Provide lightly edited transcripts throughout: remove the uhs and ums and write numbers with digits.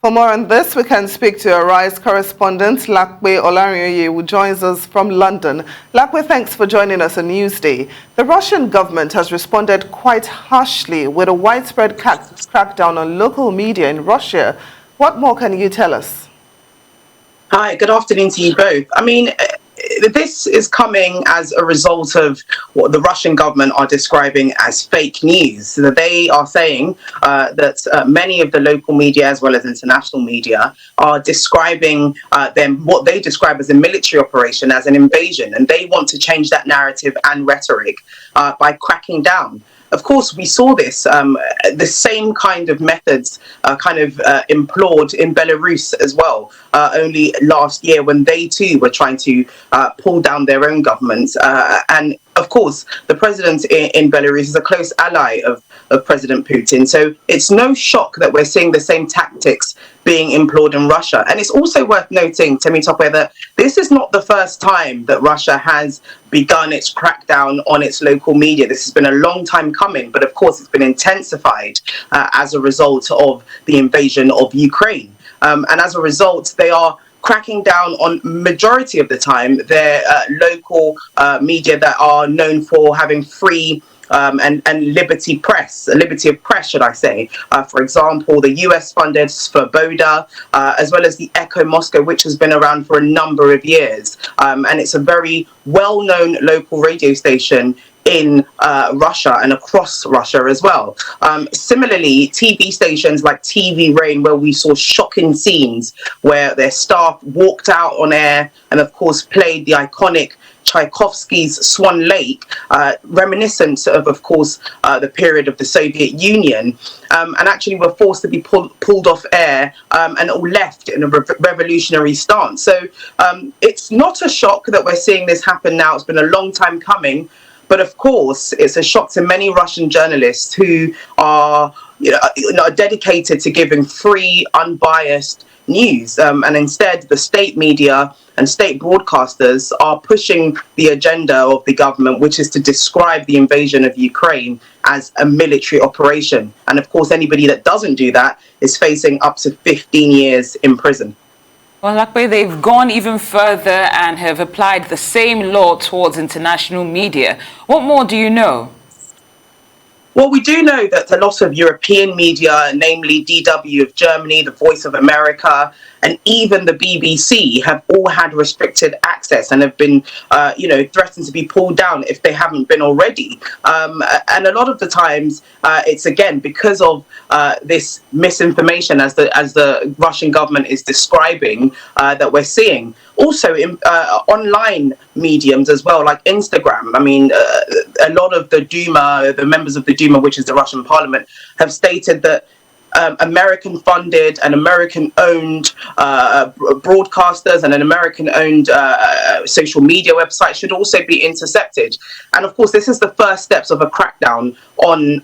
For more on this, we can speak to Arise correspondent Lape Olarinoye, who joins us from London. Lape, thanks for joining us on Newsday. The Russian government has responded quite harshly with a widespread crackdown on local media in Russia. What more can you tell us? Hi, good afternoon to you both. This is coming as a result of what the Russian government are describing as fake news. So they are saying that many of the local media, as well as international media, are describing what they describe as a military operation, as an invasion, and they want to change that narrative and rhetoric by cracking down. Of course, we saw this, the same kind of methods implored in Belarus as well, only last year when they too were trying to pull down their own government. And of course, the president in Belarus is a close ally of President Putin. So it's no shock that we're seeing the same tactics being employed in Russia. And it's also worth noting, Temitope, that this is not the first time that Russia has begun its crackdown on its local media. This has been a long time coming, but of course it's been intensified as a result of the invasion of Ukraine. And as a result, they are cracking down on majority of the time their local media that are known for having free and liberty of press, should I say. For example, the US-funded Svoboda, as well as the Echo Moscow, which has been around for a number of years. And it's a very well-known local radio station in Russia and across Russia as well. Similarly, TV stations like TV Rain, where we saw shocking scenes where their staff walked out on air and of course played the iconic Tchaikovsky's Swan Lake, reminiscent of course, the period of the Soviet Union, and actually were forced to be pulled off air and all left in a revolutionary stance. So it's not a shock that we're seeing this happen now. It's been a long time coming. But of course, it's a shock to many Russian journalists who are dedicated to giving free, unbiased news. And instead, the state media and state broadcasters are pushing the agenda of the government, which is to describe the invasion of Ukraine as a military operation. And of course, anybody that doesn't do that is facing up to 15 years in prison. Well, Lape, they've gone even further and have applied the same law towards international media. What more do you know? Well, we do know that a lot of European media, namely DW of Germany, the Voice of America, and even the BBC have all had restricted access and have been, threatened to be pulled down if they haven't been already. And a lot of the times, it's again because of this misinformation, as the Russian government is describing, that we're seeing. Also, in online mediums as well, like Instagram. I mean, a lot of the Duma, the members of the Duma, which is the Russian parliament, have stated that American-funded and American-owned broadcasters and an American-owned social media website should also be intercepted. And of course, this is the first steps of a crackdown on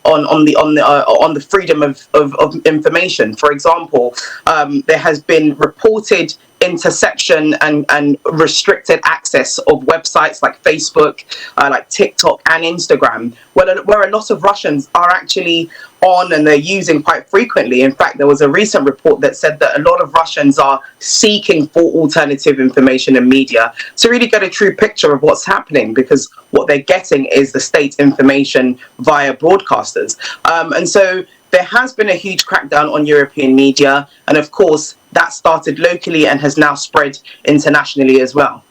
the freedom of information. For example, there has been reported interception and restricted access of websites like Facebook, like TikTok and Instagram, where a lot of Russians are actually on and they're using quite frequently. In fact, there was a recent report that said that a lot of Russians are seeking for alternative information and media to really get a true picture of what's happening, because what they're getting is the state information via broadcasters. And so there has been a huge crackdown on European media, and of course that started locally and has now spread internationally as well.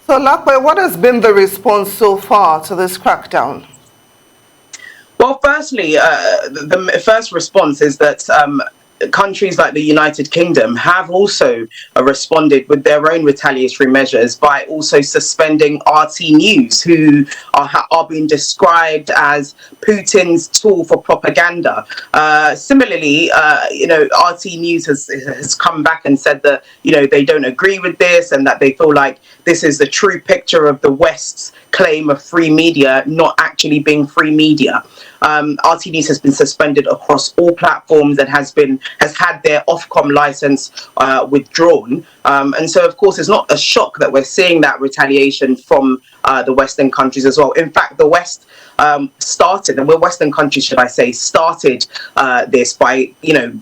So Lape, what has been the response so far to this crackdown? Well, firstly, the first response is that countries like the United Kingdom have also responded with their own retaliatory measures by also suspending RT News, who are being described as Putin's tool for propaganda. Similarly, RT News has come back and said that they don't agree with this and that they feel like this is the true picture of the West's claim of free media not actually being free media. RT News has been suspended across all platforms and has had their Ofcom license withdrawn. And so, of course, it's not a shock that we're seeing that retaliation from the Western countries as well. In fact, the West started, and we're Western countries, should I say, started this by,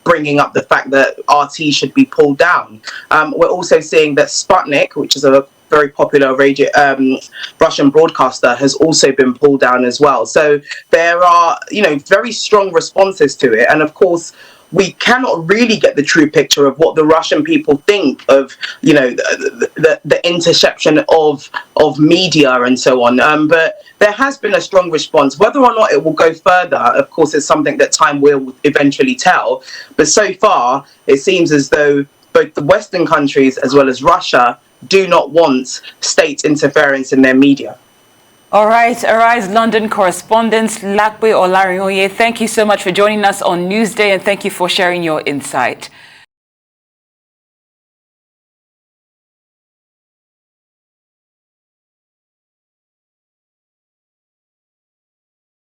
bringing up the fact that RT should be pulled down. We're also seeing that Sputnik, which is a very popular radio Russian broadcaster, has also been pulled down as well. So there are, very strong responses to it. And of course, we cannot really get the true picture of what the Russian people think of, the interception of media and so on. But there has been a strong response. Whether or not it will go further, of course, is something that time will eventually tell. But so far, it seems as though both the Western countries as well as Russia do not want state interference in their media. All right, Arise London correspondent Lape Olarinoye, thank you so much for joining us on Newsday, and thank you for sharing your insight.